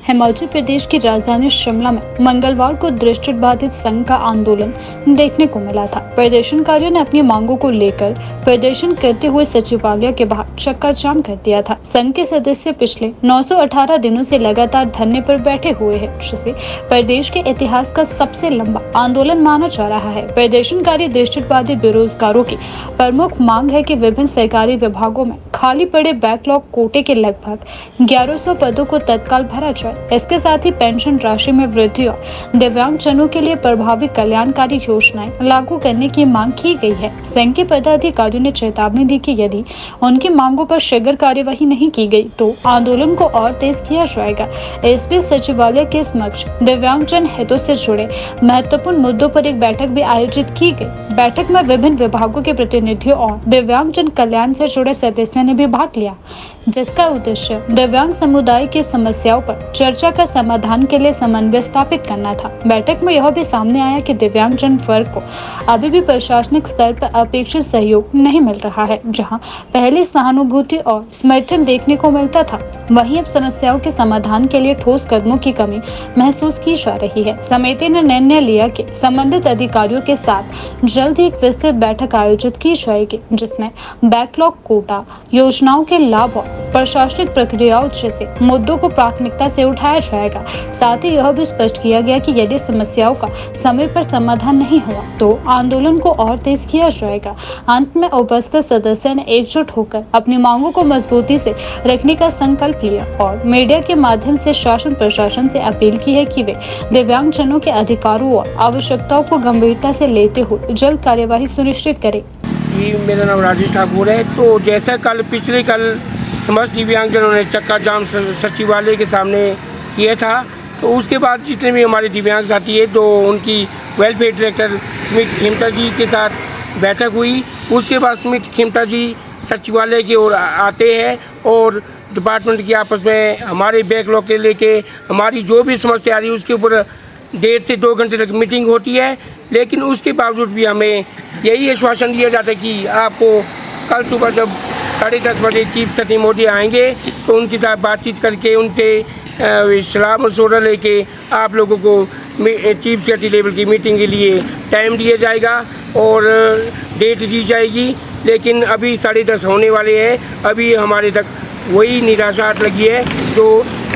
हिमाचल प्रदेश की राजधानी शिमला में मंगलवार को दृष्टिबाधित संघ का आंदोलन देखने को मिला था। प्रदर्शनकारियों ने अपनी मांगों को लेकर प्रदर्शन करते हुए सचिवालय के बाहर चक्का जाम कर दिया था। संघ के सदस्य पिछले 918 दिनों से लगातार धरने पर बैठे हुए हैं, जिसे प्रदेश के इतिहास का सबसे लंबा आंदोलन माना जा रहा है। प्रदर्शनकारी दृष्टिबाधित बेरोजगारों की प्रमुख मांग है कि विभिन्न सरकारी विभागों में खाली पड़े बैकलॉग कोटे के लगभग 1100 पदों को तत्काल भरा जाए। इसके साथ ही पेंशन राशि में वृद्धि और दिव्यांगजनों के लिए प्रभावी कल्याणकारी योजनाएं लागू करने की मांग की गई है। संघ के पदाधिकारियों ने चेतावनी दी कि यदि उनकी मांगों पर शीघ्र कार्यवाही नहीं की गई तो आंदोलन को और तेज किया जाएगा। इस बीच सचिवालय के समक्ष दिव्यांगजन हितों से जुड़े महत्वपूर्ण मुद्दों पर एक बैठक भी आयोजित की गई। बैठक में विभिन्न विभागों के प्रतिनिधियों और दिव्यांगजन कल्याण से जुड़े सदस्यों ने भी भाग लिया, जिसका उद्देश्य दिव्यांग समुदाय की समस्याओं पर चर्चा का समाधान के लिए समन्वय स्थापित करना था। बैठक में यह भी सामने आया कि दिव्यांगजन वर्ग को अभी भी प्रशासनिक स्तर पर अपेक्षित सहयोग नहीं मिल रहा है। जहां पहले सहानुभूति और समर्थन देखने को मिलता था, वहीं अब समस्याओं के समाधान के लिए ठोस कदमों की कमी महसूस की जा रही है। समिति ने निर्णय लिया कि संबंधित अधिकारियों के साथ जल्द ही एक विस्तृत बैठक आयोजित की जाएगी, जिसमें बैकलॉग कोटा योजनाओं के लाभ और प्रशासनिक प्रक्रियाओं जैसे मुद्दों को प्राथमिकता से उठाया जाएगा। साथ ही यह भी स्पष्ट किया गया कि यदि समस्याओं का समय पर समाधान नहीं हुआ तो आंदोलन को और तेज किया जाएगा। अंत में उपस्थित सदस्य ने एकजुट होकर अपनी मांगों को मजबूती से रखने का संकल्प लिया और मीडिया के माध्यम से शासन प्रशासन से अपील की है कि वे दिव्यांगजनों के अधिकारों और आवश्यकताओं को गंभीरता से लेते हुए जल्द कार्यवाही सुनिश्चित करें। मेरा नाम राजेश ठाकुर है। तो जैसा कल समस्त दिव्यांगजनों ने चक्का जाम सचिवालय के सामने किया था, तो उसके बाद जितने भी हमारे दिव्यांग साथी है तो उनकी वेलफेयर डायरेक्टर स्मित खिमटा जी के साथ बैठक हुई। उसके बाद स्मित खिमटा जी सचिवालय की ओर आते हैं और डिपार्टमेंट की आपस में हमारे बैकलॉग के लेके हमारी जो भी समस्या आ रही है उसके ऊपर 1.5 से 2 घंटे तक मीटिंग होती है। लेकिन उसके बावजूद भी हमें यही आश्वासन दिया जाता है कि आपको कल सुबह जब 10:30 बजे चीफ सेक्रेटरी मोदी आएंगे तो उनके साथ बातचीत करके उनसे सलाह मशवरा लेके आप लोगों को चीफ सेक्रेटरी लेवल की मीटिंग के लिए टाइम दिया जाएगा और डेट दी जाएगी। लेकिन अभी 10:30 होने वाले हैं, अभी हमारे तक वही निराशा लगी है जो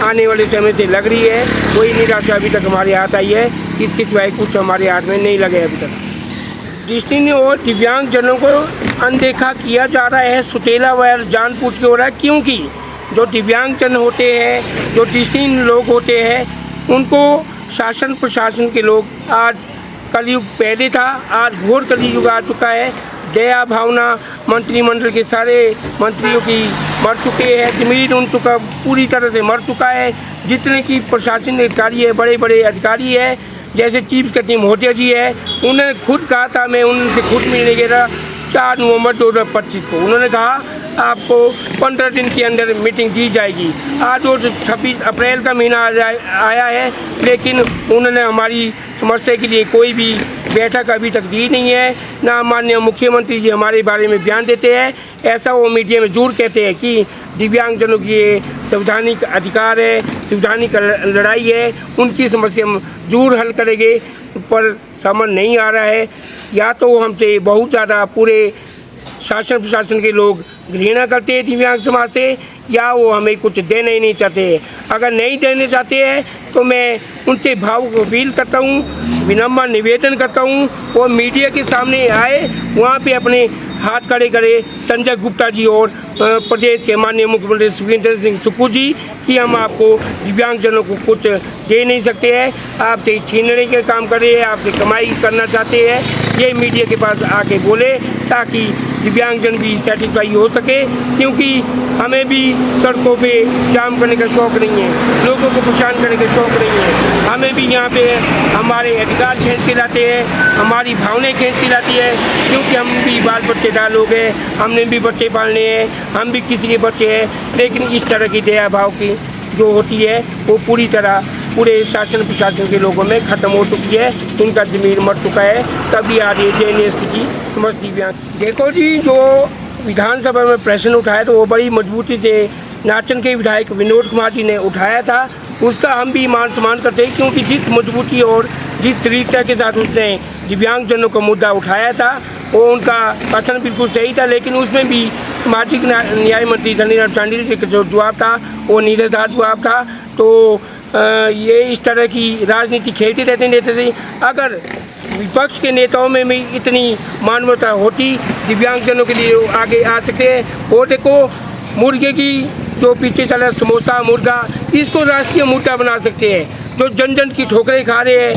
आने वाले समय से लग रही है। वही निराशा अभी तक हमारे हाथ आई है, इसके सिवाय कुछ हमारे हाथ में नहीं लगे अभी तक। दृष्टिहीन और दिव्यांगजनों को अनदेखा किया जा रहा है, सुतेला व जानबूझ के हो रहा है, क्योंकि जो दिव्यांगजन होते हैं, जो दृष्टिहीन लोग होते हैं, उनको शासन प्रशासन के लोग आज कलयुग पहले था, आज घोर कलयुग आ चुका है। दया भावना मंत्रिमंडल के सारे मंत्रियों की मर चुके हैं, जमीन उन चुका पूरी तरह से मर चुका है। जितने की प्रशासनिक अधिकारी है, बड़े बड़े अधिकारी है, जैसे चीफ सेक्रेटरी महोदय जी है, उन्होंने खुद कहा था, मैं उनसे खुद मिलने गया 4 नवंबर 2025 को। उन्होंने कहा आपको 15 दिन के अंदर मीटिंग दी जाएगी। आज वो 26 अप्रैल का महीना आया है, लेकिन उन्होंने हमारी समस्या के लिए कोई भी बैठक अभी तक दी नहीं है। ना माननीय मुख्यमंत्री जी हमारे बारे में बयान देते हैं। ऐसा वो मीडिया में जरूर कहते हैं कि दिव्यांगजनों की ये संवैधानिक अधिकार है, संवैधानिक लड़ाई है, उनकी समस्या हम जरूर हल करेंगे, पर समझ नहीं आ रहा है। या तो हमसे बहुत ज़्यादा पूरे शासन प्रशासन के लोग घृणा करते हैं दिव्यांग समाज से, या वो हमें कुछ देना ही नहीं चाहते हैं। अगर नहीं देने चाहते हैं तो मैं उनसे भावुक अपील करता हूँ, विनम्र निवेदन करता हूँ, वो मीडिया के सामने आए, वहाँ पे अपने हाथ खड़े करे संजय गुप्ता जी और प्रदेश के माननीय मुख्यमंत्री सुखविंदर सिंह सुक्खू जी कि हम आपको दिव्यांगजनों को कुछ दे नहीं सकते हैं, आपसे छीनने के काम कर रहे हैं, आपसे कमाई करना चाहते हैं। ये मीडिया के पास आके बोले ताकि दिव्यांगजन भी सेटिस्फाई हो सके, क्योंकि हमें भी सड़कों पे जाम करने का शौक़ नहीं है, लोगों को परेशान करने का शौक़ नहीं है। हमें भी यहाँ पे हमारे अधिकार खींच के लाते हैं, हमारी भावनाएं खींच के लाती है, क्योंकि हम भी बाल बच्चेदार लोग हैं, हमने भी बच्चे पालने हैं, हम भी किसी के बच्चे हैं। लेकिन इस तरह की दया भाव की जो होती है वो पूरी तरह पूरे शासन प्रशासन के लोगों में ख़त्म हो चुकी है, इनका ज़मीर मर चुका है। तभी आज ये दयनीय स्थिति समझ दिव्यांग। देखो जी, जो विधानसभा में प्रश्न उठाया तो वो बड़ी मजबूती से नाचन के विधायक विनोद कुमार जी ने उठाया था, उसका हम भी मान सम्मान करते हैं, क्योंकि जिस मजबूती और जिस तरीके के साथ उसने दिव्यांगजनों का मुद्दा उठाया था वो उनका कथन बिल्कुल सही था, लेकिन उसमें भी सामाजिक न्याय मंत्री धनीराम शांडिल जी का जो जवाब था वो निराधार जवाब था। तो ये इस तरह की राजनीति खेलते रहते नेता थे। अगर विपक्ष के नेताओं में भी इतनी मानवता होती, दिव्यांगजनों के लिए आगे आ सकते हैं। और देखो, मुर्गे की जो पीछे चला समोसा मुर्गा, इसको राष्ट्रीय मुद्दा बना सकते हैं। जो जन जन की ठोकरें खा रहे हैं,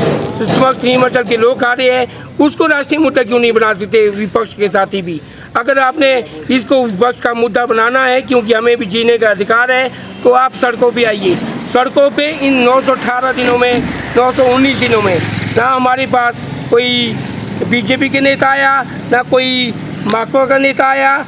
समस्त हिमाचल के लोग खा रहे हैं, उसको राष्ट्रीय मुद्दा क्यों नहीं बना सकते विपक्ष के साथी भी। अगर आपने इसको विपक्ष का मुद्दा बनाना है, क्योंकि हमें भी जीने का अधिकार है, तो आप सड़कों पे आइए। सड़कों पे इन 918 दिनों में, 919 दिनों में ना हमारे पास कोई बीजेपी के नेता आया, ना कोई माकपा का नेता आया।